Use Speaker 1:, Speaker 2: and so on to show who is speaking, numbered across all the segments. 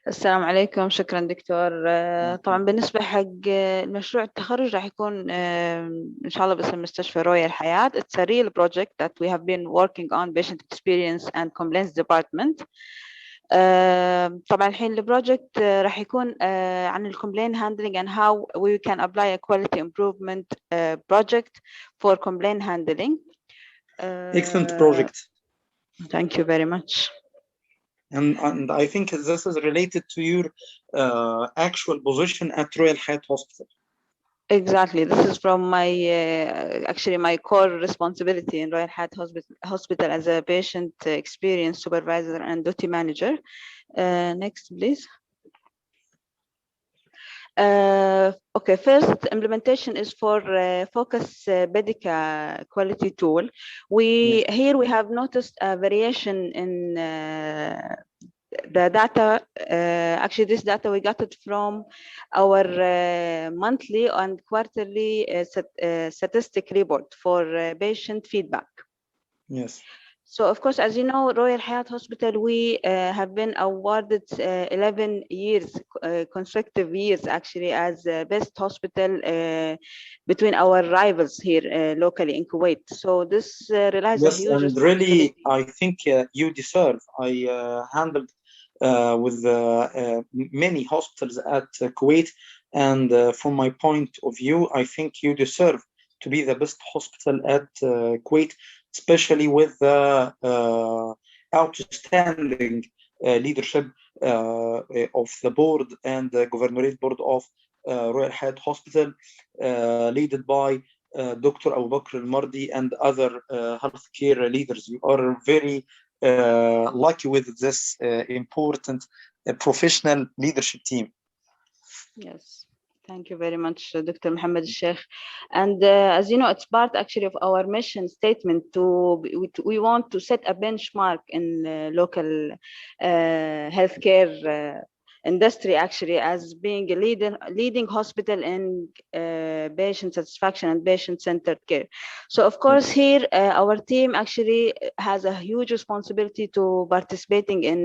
Speaker 1: السلام عليكم، شكرا دكتور. طبعا بالنسبة حق المشروع التخرج راح يكون إن شاء الله باسم مستشفى رويال حياة. It's a real project that we have been working on patient experience and complaints department. طبعا الحين البروجكت راح يكون عن الكومبلين handling and how we can apply a quality improvement project for complaint handling.
Speaker 2: Excellent project.
Speaker 1: Thank you very much.
Speaker 2: And I think this is related to your actual position at Royale Hayat Hospital.
Speaker 1: Exactly. This is from my actually my core responsibility in Royale Hayat Hospital as a patient experience supervisor and duty manager. Next, please. Okay, first implementation is for Focus Bedica quality tool. Here we have noticed a variation in the data. Actually, this data we got it from our monthly and quarterly statistic report for patient feedback.
Speaker 2: Yes.
Speaker 1: So, of course, as you know, Royal Hayat Hospital, we have been awarded 11 years, consecutive years, actually, as best hospital between our rivals here locally in Kuwait. So this relies on huge
Speaker 2: and really, I think you deserve. I handled with many hospitals at Kuwait, and from my point of view, I think you deserve to be the best hospital at Kuwait, especially with the outstanding leadership of the board and the governorate board of Royal Hayat Hospital, led by Dr. Abu Bakr al-Mardi and other healthcare leaders. You are very lucky with this important professional leadership team.
Speaker 1: Yes. Thank you very much, Dr. Mohammad Elsheikh. And as you know, it's part actually of our mission statement we want to set a benchmark in local healthcare industry, actually, as being a leading hospital in patient satisfaction and patient-centered care. So, of course, here our team actually has a huge responsibility to participating in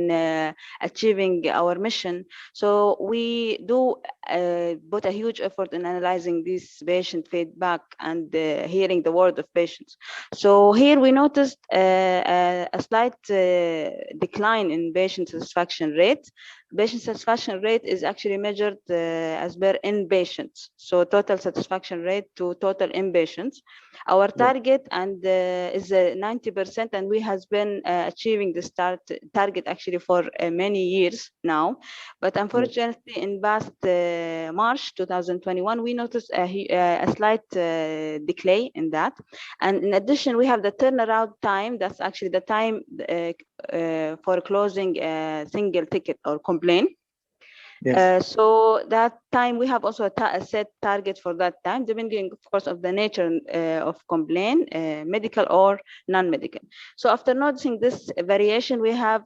Speaker 1: achieving our mission. So we do put a huge effort in analyzing this patient feedback and hearing the word of patients. So here we noticed a slight decline in patient satisfaction rate. Patient satisfaction rate is actually measured as per inpatients. So total satisfaction rate to total inpatients. Our target and is 90%, and we has been achieving this target actually for many years now. But unfortunately, in past March 2021, we noticed a slight decay in that. And in addition, we have the turnaround time. That's actually the time for closing a single ticket or complaint.
Speaker 2: Yes.
Speaker 1: So that time we have also a set target for that time, depending, of course, of the nature of complaint, medical or non-medical. So after noticing this variation, we have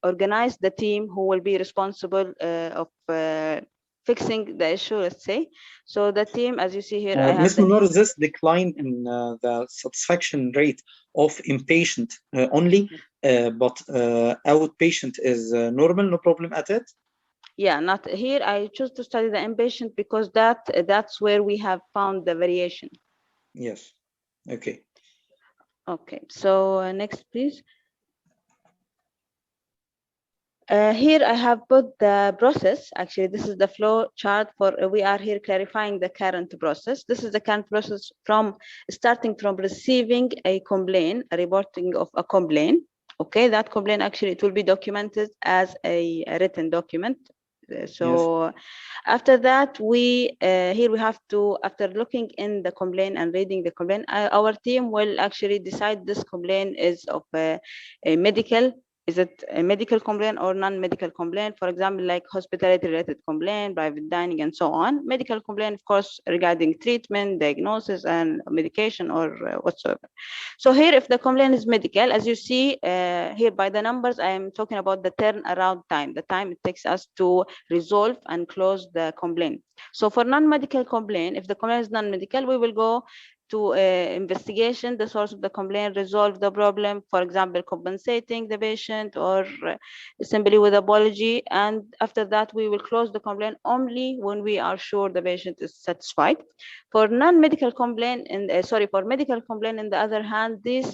Speaker 1: organized the team who will be responsible of fixing the issue, let's say. So the team, as you see here, I have
Speaker 2: Ms. Munor, this decline in the satisfaction rate of inpatient only, but outpatient is normal, no problem at it?
Speaker 1: Yeah, not here. I choose to study the inpatient because that's where we have found the variation.
Speaker 2: Yes. Okay.
Speaker 1: Okay. So next, please. Here I have put the process. Actually, this is the flow chart for. We are here clarifying the current process. This is the current process from starting from receiving a complaint, a reporting of a complaint. Okay, that complaint actually it will be documented as a written document. So yes. After that, we here we have to, after looking in the complaint and reading the complaint, our team will actually decide this complaint is of a medical. Is it a medical complaint or non-medical complaint? For example, like hospitality-related complaint, private dining, and so on. Medical complaint, of course, regarding treatment, diagnosis, and medication or whatsoever. So here, if the complaint is medical, as you see here by the numbers, I am talking about the turnaround time, the time it takes us to resolve and close the complaint. So for non-medical complaint, if the complaint is non-medical, we will go to investigation the source of the complaint, resolve the problem, for example, compensating the patient or simply with apology. And after that, we will close the complaint only when we are sure the patient is satisfied. For non-medical complaint, and for medical complaint, on the other hand, these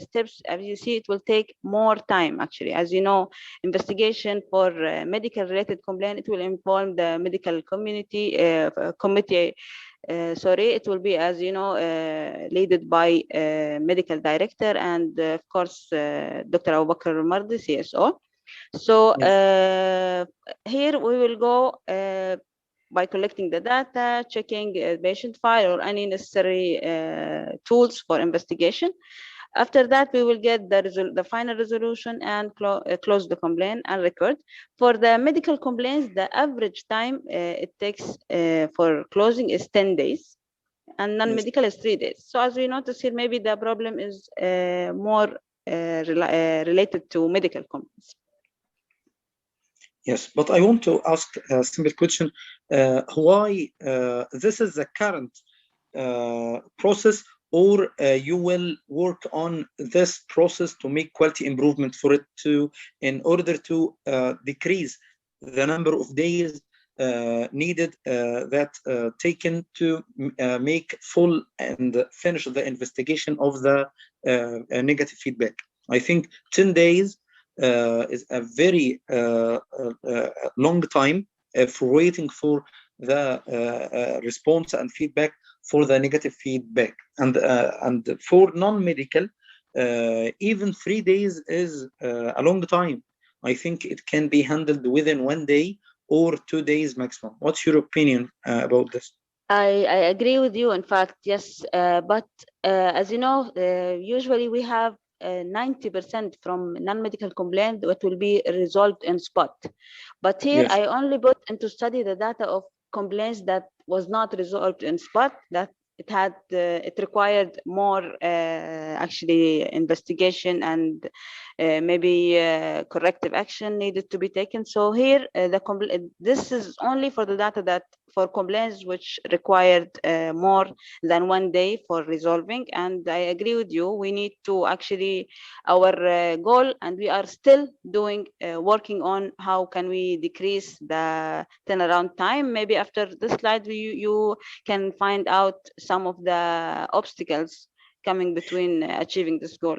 Speaker 1: steps, as you see, it will take more time actually. As you know, investigation for medical related complaint, it will involve the medical community committee. It will be, as you know, led by medical director and of course Dr. Abu Bakr Mardi, CSO. So here we will go by collecting the data, checking patient file or any necessary tools for investigation. After that, we will get the final resolution and close the complaint and record. For the medical complaints, the average time it takes for closing is 10 days, and non-medical is 3 days. So as we notice here, maybe the problem is more related to medical complaints.
Speaker 2: Yes, but I want to ask a simple question. Why this is the current process, or you will work on this process to make quality improvement for it in order to decrease the number of days needed that taken to make full and finish the investigation of the negative feedback? I think 10 days is a very long time for waiting for the response and feedback for the negative feedback, and for non-medical, even 3 days is a long time. I think it can be handled within 1 day or 2 days maximum. What's your opinion about this?
Speaker 1: I agree with you, in fact, yes, but as you know, usually we have 90% from non-medical complaint that will be resolved in spot. But here I only put into study the data of complaints that was not resolved in spot, that it required more actually investigation and maybe corrective action needed to be taken. So here this is only for the data that for complaints which required more than 1 day for resolving. And I agree with you, we need to actually, our goal, and we are still doing working on how can we decrease the turnaround time. Maybe after this slide you can find out some of the obstacles coming between achieving this goal.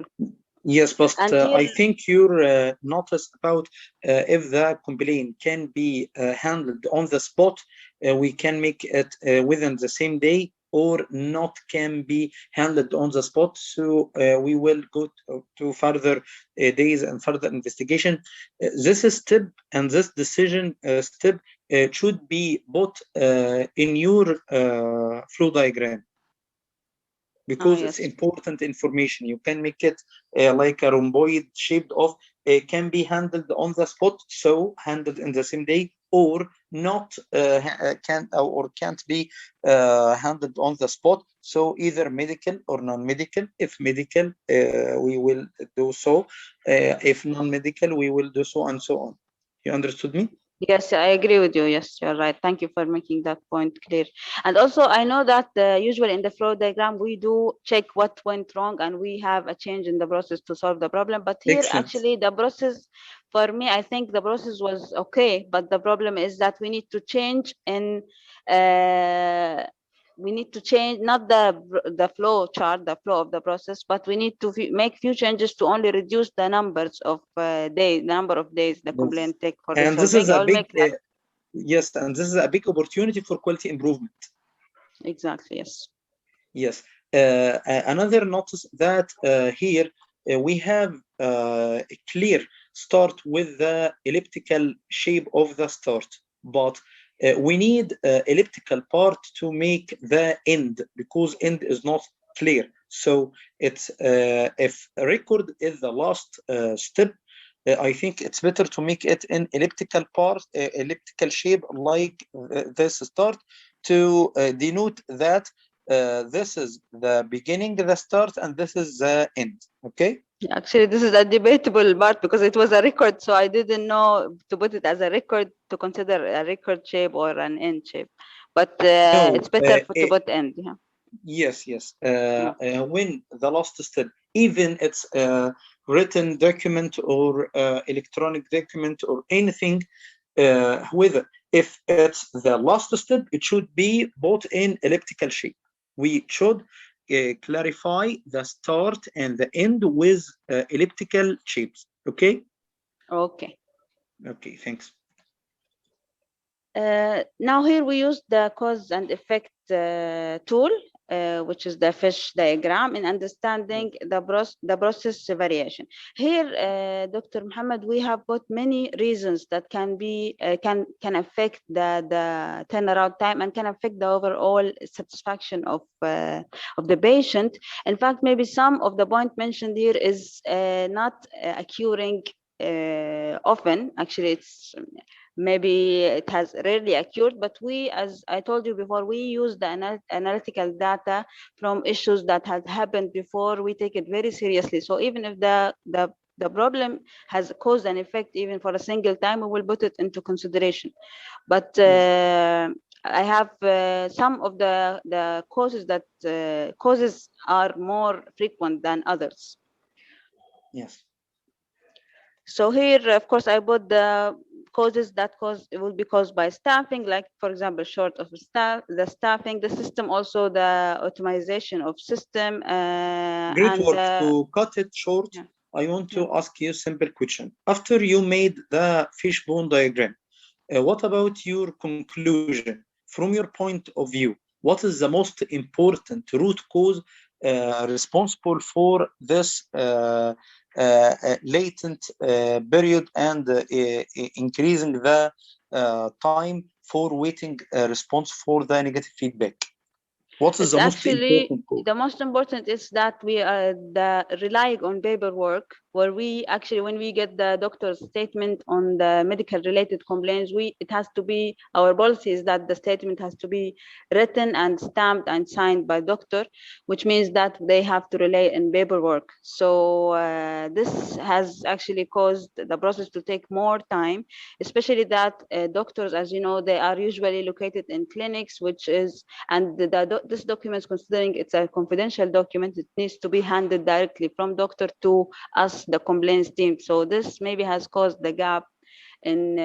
Speaker 2: Yes, but I think your notice about if the complaint can be handled on the spot, we can make it within the same day, or not can be handled on the spot. So we will go to further days and further investigation. This step and this decision step should be put in your flow diagram, because it's important information. You can make it like a rhomboid shaped of can be handled on the spot, so handled in the same day, or not can't be handled on the spot. So either medical or non-medical. If medical, we will do so. If non-medical, we will do so, and so on. You understood me?
Speaker 1: Yes, I agree with you. Yes, you're right. Thank you for making that point clear. And also, I know that usually in the flow diagram, we do check what went wrong and we have a change in the process to solve the problem. But here, actually, the process, for me, I think the process was okay. But the problem is that we need to change in we need to change not the flow chart, the flow of the process, but we need to make few changes to only reduce the numbers of days, the number of days the complaint take for resolving.
Speaker 2: And this is a big yes, and this is a big opportunity for quality improvement.
Speaker 1: Exactly. Yes.
Speaker 2: Yes. Another notice that here we have a clear start with the elliptical shape of the start, but we need elliptical part to make the end, because end is not clear. So it's if a record is the last step, I think it's better to make it in elliptical part, elliptical shape, like this start, to denote that this is the beginning, the start, and this is the end. Okay.
Speaker 1: Actually, this is a debatable part because it was a record, so I didn't know to put it as a record, to consider a record shape or an end shape. But it's better to put end. Yeah.
Speaker 2: Yes, yes.
Speaker 1: Mm.
Speaker 2: When the last step, even it's a written document or electronic document or anything, whether if it's the last step, it should be put in elliptical shape. We should clarify the start and the end with elliptical shapes. Okay?
Speaker 1: Okay.
Speaker 2: Okay, thanks.
Speaker 1: Now here we use the cause and effect tool, which is the fish diagram, in understanding the process variation. Here, Dr. Muhammad, we have got many reasons that can be can affect the turnaround time and can affect the overall satisfaction of the patient. In fact, maybe some of the point mentioned here is not occurring often. Actually, it's maybe it has rarely occurred, but we, as I told you before, we use the analytical data from issues that had happened before. We take it very seriously. So even if the problem has caused an effect even for a single time, we will put it into consideration. But I have some of the causes that causes are more frequent than others.
Speaker 2: Yes.
Speaker 1: So here, of course, I put the causes that cause it will be caused by staffing, like for example, short of staff, the staffing, the system, also the automation of system,
Speaker 2: Great
Speaker 1: and
Speaker 2: work. To cut it short,
Speaker 1: yeah,
Speaker 2: I want
Speaker 1: yeah.
Speaker 2: to ask you a simple question. After you made the fishbone diagram, what about your conclusion? From your point of view, what is the most important root cause responsible for this latent period and increasing the time for waiting response for the negative feedback? What is
Speaker 1: It's
Speaker 2: the most
Speaker 1: actually
Speaker 2: important cause?
Speaker 1: the most important is that we are relying on paperwork, where we actually, when we get the doctor's statement on the medical related complaints, it has to be, our policy is that the statement has to be written and stamped and signed by doctor, which means that they have to rely on paperwork. So this has actually caused the process to take more time, especially that doctors, as you know, they are usually located in clinics, which is, and this document, considering it's a confidential document, it needs to be handed directly from doctor to us, the complaints team. So this maybe has caused the gap in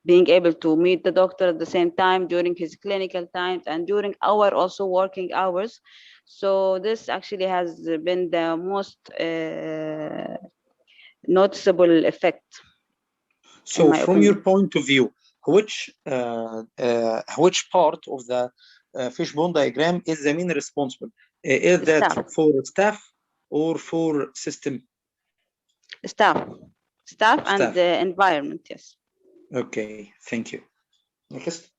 Speaker 1: being able to meet the doctor at the same time during his clinical times and during our also working hours. So this actually has been the most noticeable effect, in
Speaker 2: So,
Speaker 1: my
Speaker 2: from your
Speaker 1: opinion.
Speaker 2: point of view, which part of the fishbone diagram is the main responsible? Is that
Speaker 1: Staff,
Speaker 2: for staff or for system?
Speaker 1: staff, staff, and
Speaker 2: Staff.
Speaker 1: the environment. Yes.
Speaker 2: Okay, thank you. Next.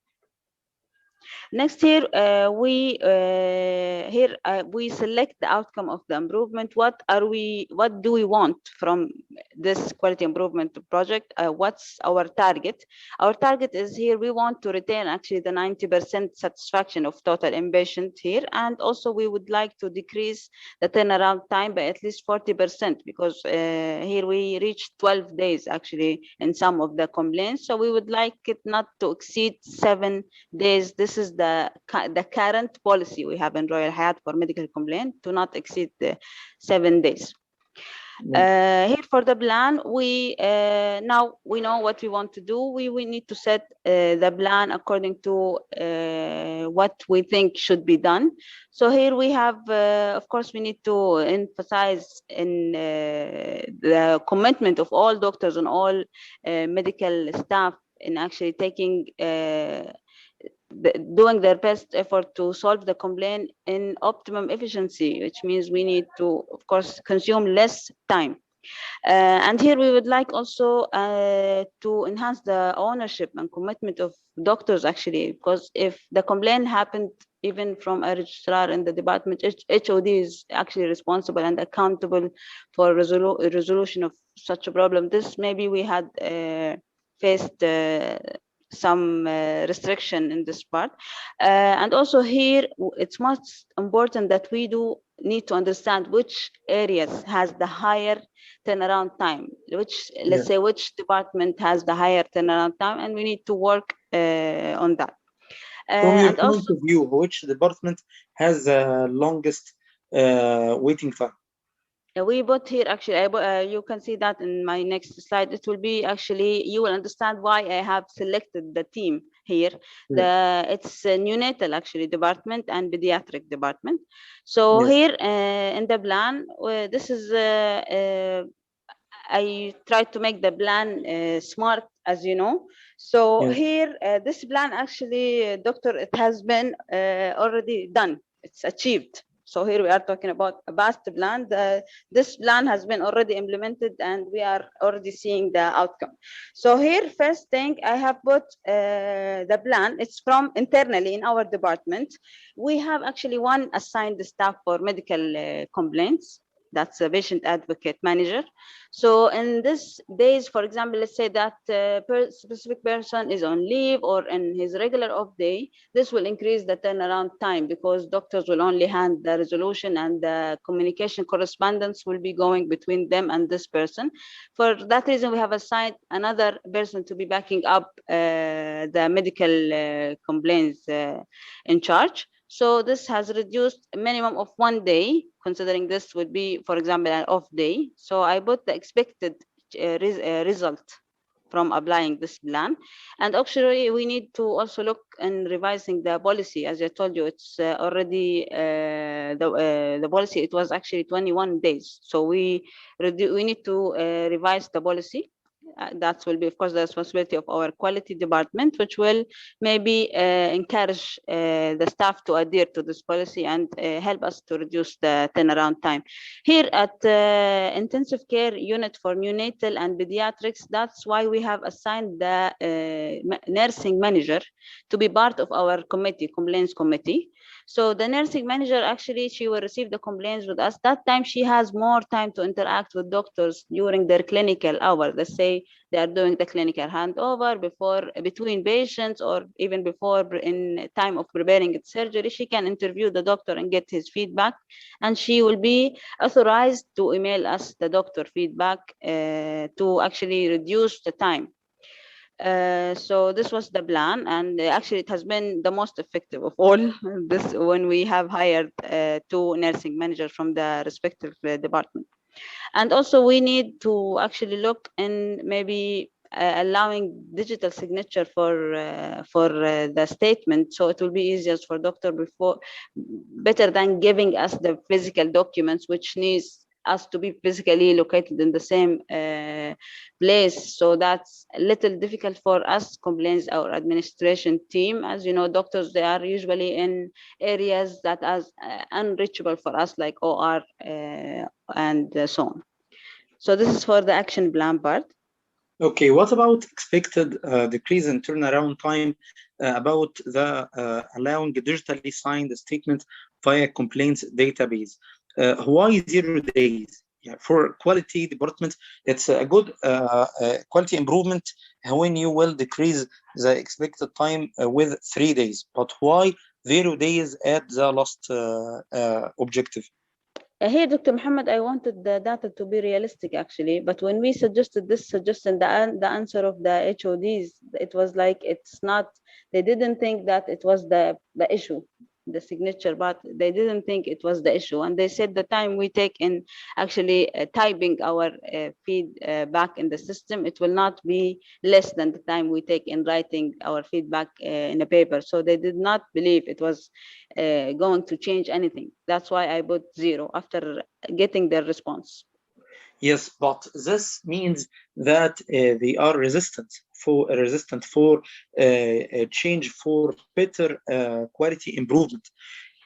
Speaker 1: Next here, we select the outcome of the improvement. What do we want from this quality improvement project? What's our target? Our target is here, we want to retain actually the 90% satisfaction of total inpatient here. And also we would like to decrease the turnaround time by at least 40%, because here we reached 12 days actually in some of the complaints. So we would like it not to exceed 7 days. This is the current policy we have in Royal Hayat for medical complaint, to not exceed the 7 days. Here for the plan, we now we know what we want to do. We need to set the plan according to what we think should be done. So here we have, of course, we need to emphasize in the commitment of all doctors and all medical staff in actually taking doing their best effort to solve the complaint in optimum efficiency, which means we need to, of course, consume less time. And here we would like also to enhance the ownership and commitment of doctors, actually, because if the complaint happened even from a registrar in the department, HOD is actually responsible and accountable for resolution of such a problem. This maybe we had faced some restriction in this part. And also here, it's most important that we do need to understand which areas has the higher turnaround time, which, let's say, which department has the higher turnaround time, and we need to work on that.
Speaker 2: From your
Speaker 1: And
Speaker 2: point
Speaker 1: also,
Speaker 2: of view, which department has the longest waiting time?
Speaker 1: we put here actually, you can see that in my next slide. It will be actually, you will understand why I have selected the team here. It's a neonatal actually department and pediatric department. So
Speaker 2: Yes,
Speaker 1: here in the plan, this is I tried to make the plan smart, as you know. So
Speaker 2: yes,
Speaker 1: here, this plan actually, doctor, it has been already done. It's achieved. So here we are talking about a past plan. This plan has been already implemented, and we are already seeing the outcome. So here, first thing I have put the plan. It's from internally in our department. We have actually one assigned staff for medical complaints. That's a patient advocate manager. So in this days, for example, let's say that specific person is on leave or in his regular off day, this will increase the turnaround time because doctors will only hand the resolution and the communication correspondence will be going between them and this person. For that reason, we have assigned another person to be backing up the medical complaints in charge. So this has reduced a minimum of 1 day, considering this would be, for example, an off day. So I put the expected result from applying this plan. And actually, we need to also look in revising the policy. As I told you, it's already the policy. It was actually 21 days. So we need to revise the policy. That will be, of course, the responsibility of our quality department, which will maybe encourage the staff to adhere to this policy and help us to reduce the turnaround time. Here at intensive care unit for neonatal and pediatrics, that's why we have assigned the nursing manager to be part of our committee, complaints committee. So the nursing manager, actually, she will receive the complaints with us. That time she has more time to interact with doctors during their clinical hour. Let's say they are doing the clinical handover between patients, or even before in time of preparing its surgery. She can interview the doctor and get his feedback, and she will be authorized to email us the doctor feedback to actually reduce the time. So this was the plan, and actually it has been the most effective of all this when we have hired two nursing managers from the respective department. And also we need to actually look in maybe allowing digital signature for the statement, so it will be easier for doctor before, better than giving us the physical documents, which needs us to be physically located in the same place. So that's a little difficult for us, complaints our administration team. As you know, doctors, they are usually in areas that are unreachable for us, like OR and so on. So this is for the action plan part.
Speaker 2: Okay, what about expected decrease in turnaround time about the allowing digitally signed statement via complaints database? Why 0 days? Yeah, for quality department, it's a good quality improvement when you will decrease the expected time with 3 days. But why 0 days at the last objective?
Speaker 1: Here, Dr. Muhammad, I wanted the data to be realistic, actually. But when we suggested this suggestion, the answer of the HODs, it was like it's not. They didn't think that it was the issue, the signature, but they didn't think it was the issue, and they said the time we take in actually typing our feedback in the system, it will not be less than the time we take in writing our feedback in a paper. So they did not believe it was going to change anything. That's why I put 0 after getting their response.
Speaker 2: Yes, but this means that they are resistant for change, for better quality improvement.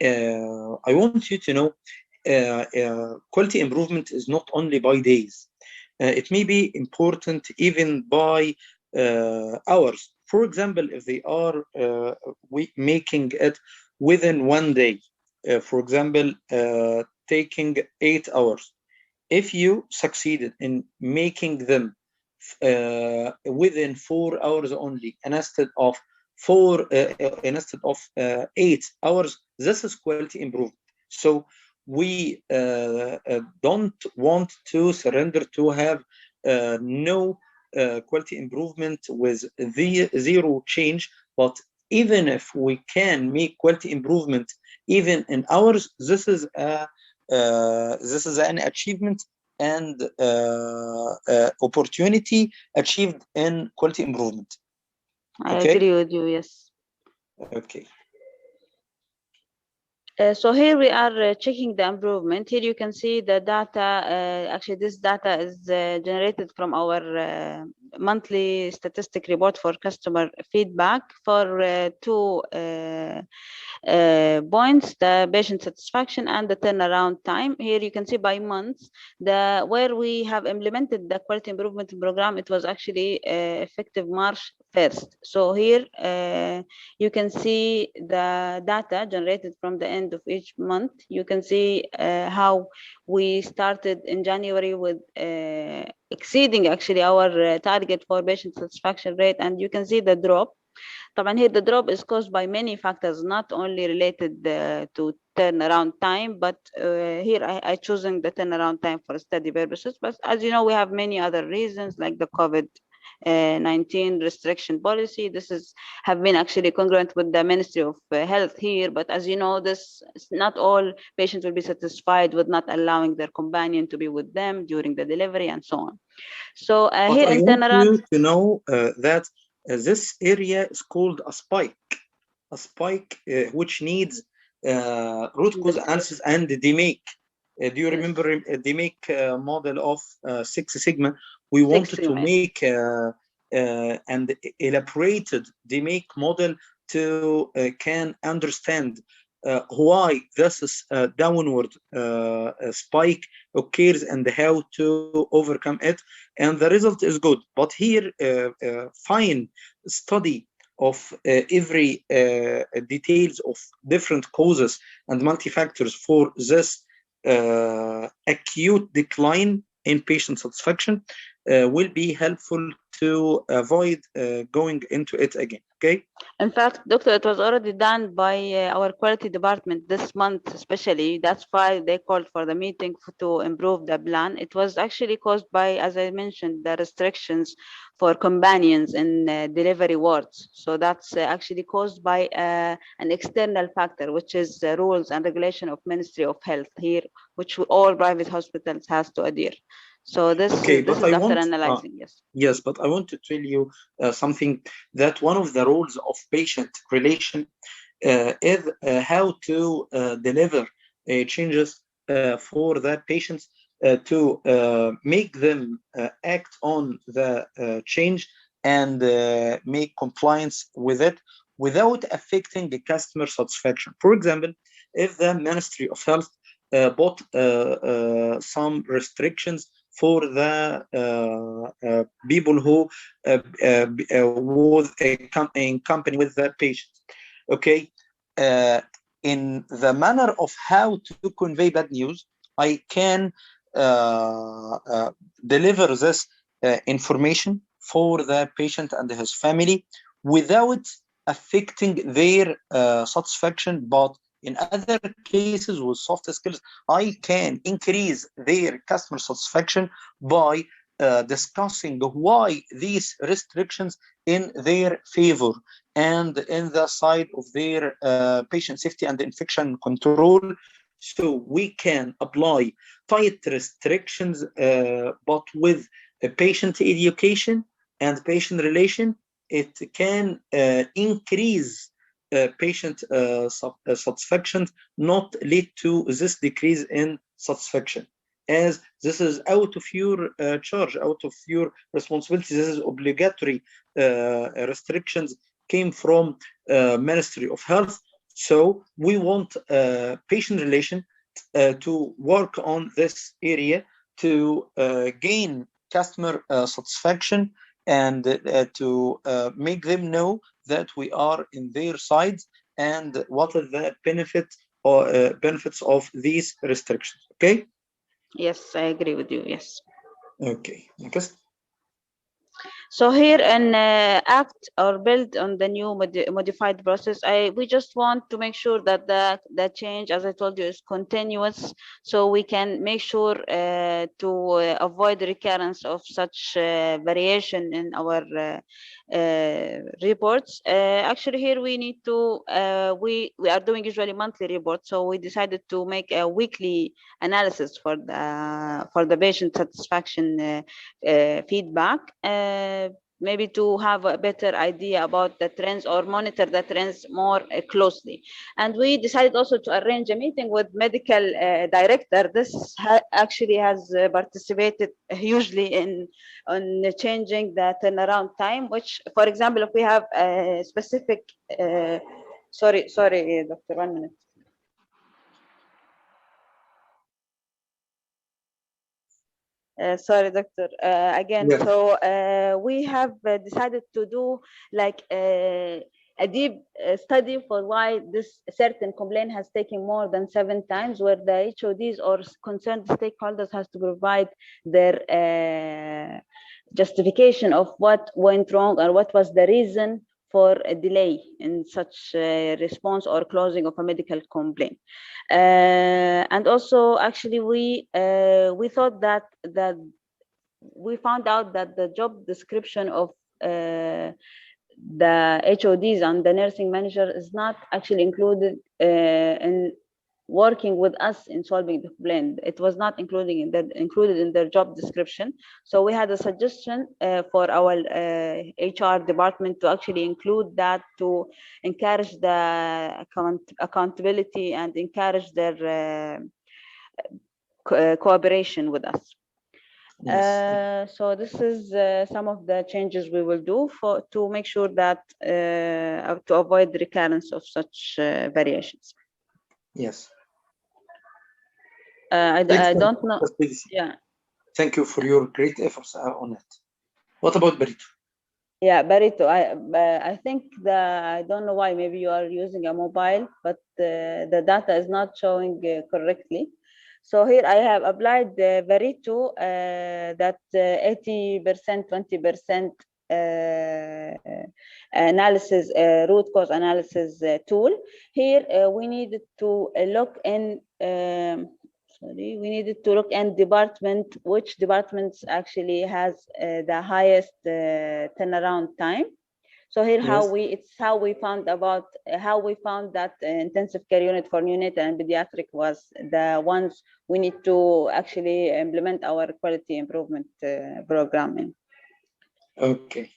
Speaker 2: I want you to know quality improvement is not only by days. It may be important even by hours. For example, if they are making it within 1 day, for example, taking 8 hours, if you succeeded in making them within 4 hours only, instead of 8 hours, this is quality improvement. So we don't want to surrender to have no quality improvement with the 0 change, but even if we can make quality improvement even in hours, this is an achievement and opportunity achieved in quality improvement.
Speaker 1: I
Speaker 2: Okay.
Speaker 1: agree with you. Yes.
Speaker 2: Okay.
Speaker 1: So here we are checking the improvement. Here you can see the data. Actually, this data is generated from our monthly statistic report for customer feedback for two points: the patient satisfaction and the turnaround time. Here you can see by months where we have implemented the quality improvement program. It was actually effective March 1st. So here you can see the data generated from the end of each month. You can see how we started in January with exceeding actually our target for patient satisfaction rate, and you can see the drop. طبعا here the drop is caused by many factors, not only related to turnaround time, but here I choosing the turnaround time for study purposes. But as you know, we have many other reasons like the COVID-19 restriction policy. This is have been actually congruent with the Ministry of Health here. But as you know, this not all patients will be satisfied with not allowing their companion to be with them during the delivery and so on. So here
Speaker 2: I
Speaker 1: in
Speaker 2: want
Speaker 1: turnaround,
Speaker 2: you to know that this area is called a spike, which needs root cause analysis and DMAIC. Do you remember DMAIC model of Six Sigma? We wanted to make an elaborated DMAIC model to can understand why this is downward spike occurs and how to overcome it, and the result is good. But here, fine study of every details of different causes and multi-factors for this acute decline in patient satisfaction will be helpful to avoid going into it again. Okay.
Speaker 1: In fact, doctor, it was already done by our quality department this month, especially. That's why they called for the meeting to improve the plan. It was actually caused by, as I mentioned, the restrictions for companions in delivery wards. So that's actually caused by an external factor, which is the rules and regulation of Ministry of Health here, which all private hospitals has to adhere. So this is after analyzing.
Speaker 2: Yes, but I want to tell you something, that one of the roles of patient relation is how to deliver changes for the patients to make them act on the change and make compliance with it without affecting the customer satisfaction. For example, if the Ministry of Health put some restrictions for the people who was in company with the patient. Okay, in the manner of how to convey bad news, I can deliver this information for the patient and his family without affecting their satisfaction, but in other cases with soft skills, I can increase their customer satisfaction by discussing why these restrictions in their favor and in the side of their patient safety and infection control. So we can apply tight restrictions, but with patient education and patient relation, it can increase patient satisfaction, not lead to this decrease in satisfaction, as this is out of your charge, out of your responsibility. This is obligatory restrictions came from Ministry of Health. So we want patient relation to work on this area to gain customer satisfaction and to make them know that we are in their sides and what are the benefits of these restrictions. Okay.
Speaker 1: Yes, I agree with you. Yes.
Speaker 2: Okay. Next.
Speaker 1: So here in act or build on the new modified process, we just want to make sure that the change, as I told you, is continuous, so we can make sure to avoid the recurrence of such variation in our reports. Actually, here we need to we are doing usually monthly reports, so we decided to make a weekly analysis for the patient satisfaction feedback. Maybe to have a better idea about the trends or monitor the trends more closely. And we decided also to arrange a meeting with medical director. This actually has participated hugely in changing the turnaround time, which, for example, if we have a specific, sorry, doctor, 1 minute. Sorry, doctor. Again,
Speaker 2: Yes.
Speaker 1: so we have decided to do like a deep study for why this certain complaint has taken more than 7 times, where the HODs or concerned stakeholders has to provide their justification of what went wrong or what was the reason for a delay in such response or closing of a medical complaint. And also, actually, we thought that we found out that the job description of the HODs and the nursing manager is not actually included in working with us in solving the complaint. It was not included in their job description. So we had a suggestion for our HR department to actually include that, to encourage the accountability and encourage their cooperation with us.
Speaker 2: Yes.
Speaker 1: So this is some of the changes we will do to make sure that to avoid the recurrence of such variations.
Speaker 2: Yes.
Speaker 1: I don't know. Yeah.
Speaker 2: Thank you for your great efforts on it. What about Barito?
Speaker 1: Yeah, Barito. I think I don't know why. Maybe you are using a mobile, but the data is not showing correctly. So here I have applied the Barito that 80%, 20% analysis, root cause analysis tool. Here we needed to look in. We needed to look at which departments actually has the highest turnaround time. So here,
Speaker 2: Yes.
Speaker 1: it's how we found that intensive care unit for neonatal and pediatric was the ones we need to actually implement our quality improvement program in.
Speaker 2: Okay.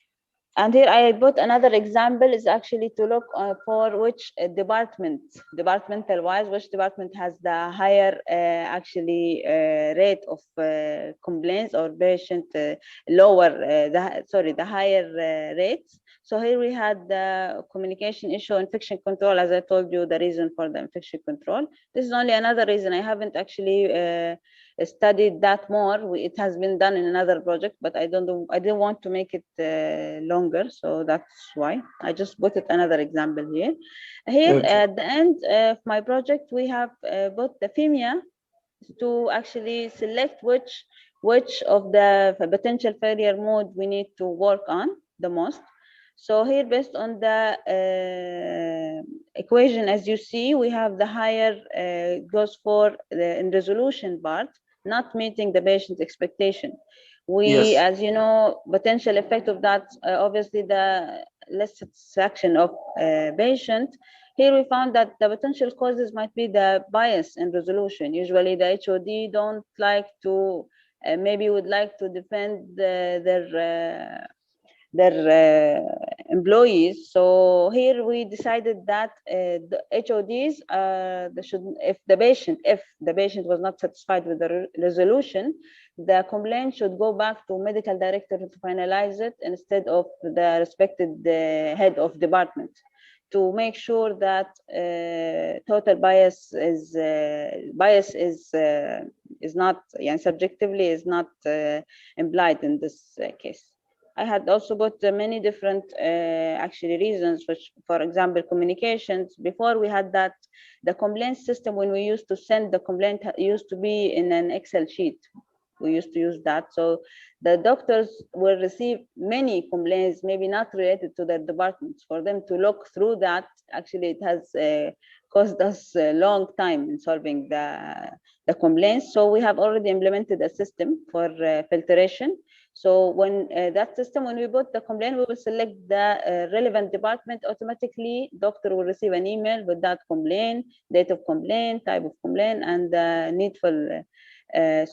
Speaker 1: And here I put another example is actually to look for which departmental wise, which department has the higher actually rate of complaints or patient the higher rates. So here we had the communication issue, infection control, as I told you, the reason for the infection control. This is only another reason. I haven't actually studied that more. It has been done in another project, but I didn't want to make it longer, so that's why I just put it another example here. Okay. At the end of my project, we have put the FEMIA to actually select which of the potential failure mode we need to work on the most. So here, based on the equation, as you see, we have the higher goes for in resolution part, not meeting the patient's expectation.
Speaker 2: Yes.
Speaker 1: As you know, potential effect of that, obviously the less satisfaction of patient. Here we found that the potential causes might be the bias in resolution. Usually the HOD don't like to, maybe would like to defend their employees. So here we decided that the HODs if the patient was not satisfied with the resolution, the complaint should go back to medical director to finalize it instead of the respected head of department, to make sure that total bias is not, subjectively is not implied in this case. I had also got many different actually reasons, which, for example, communications. Before we had that, the complaint system, when we used to send the complaint, used to be in an Excel sheet. We used to use that. So the doctors will receive many complaints, maybe not related to their departments. For them to look through that, actually, it has cost us a long time in solving the complaints. So we have already implemented a system for filtration. So when that system, when we put the complaint, we will select the relevant department. Automatically, doctor will receive an email with that complaint, date of complaint, type of complaint, and needful.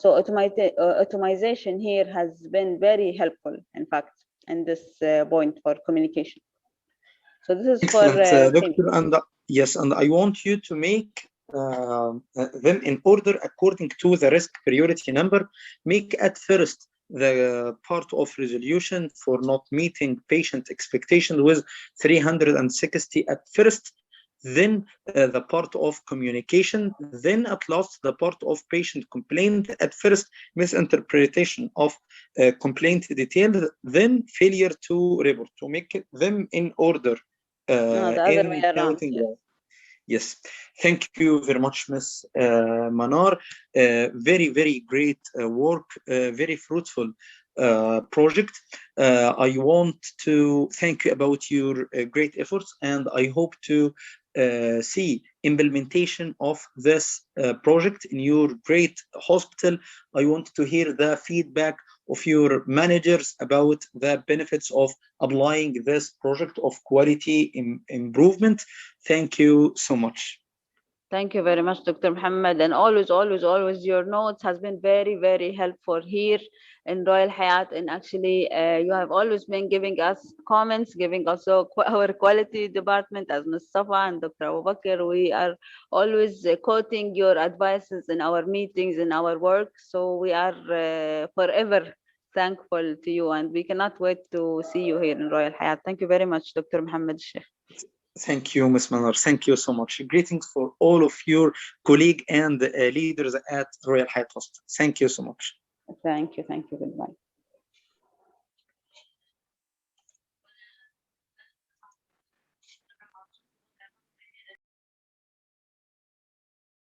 Speaker 1: So automation here has been very helpful, in fact, in this point for communication. So this is for
Speaker 2: Excellent, Doctor. And yes, and I want you to make them in order according to the risk priority number. Make at first the part of resolution for not meeting patient expectations with 360 at first, then the part of communication, then at last the part of patient complaint. At first, misinterpretation of complaint details, then failure to report. To make them in order.
Speaker 1: No, the other way
Speaker 2: In
Speaker 1: around.
Speaker 2: counting.
Speaker 1: Yes.
Speaker 2: Yes, thank you very much, Miss Manar. Very, very great work, very fruitful project. I want to thank you about your great efforts, and I hope to see implementation of this project in your great hospital. I want to hear the feedback of your managers about the benefits of applying this project of quality improvement. Thank you so much.
Speaker 1: Thank you very much, Dr. Mohammed. And always, always, always, your notes has been very, very helpful here in Royal Hayat. And actually, you have always been giving us comments, giving also our quality department as Mustafa and Dr. Abu Bakr. We are always quoting your advices in our meetings, in our work. So we are forever thankful to you. And we cannot wait to see you here in Royal Hayat. Thank you very much, Dr. Mohammed Elsheikh.
Speaker 2: Thank you, Ms. Manar. Thank you so much. Greetings for all of your colleagues and leaders at Royale Hayat Hospital. Thank you so much.
Speaker 1: Thank you. Thank you. Goodbye.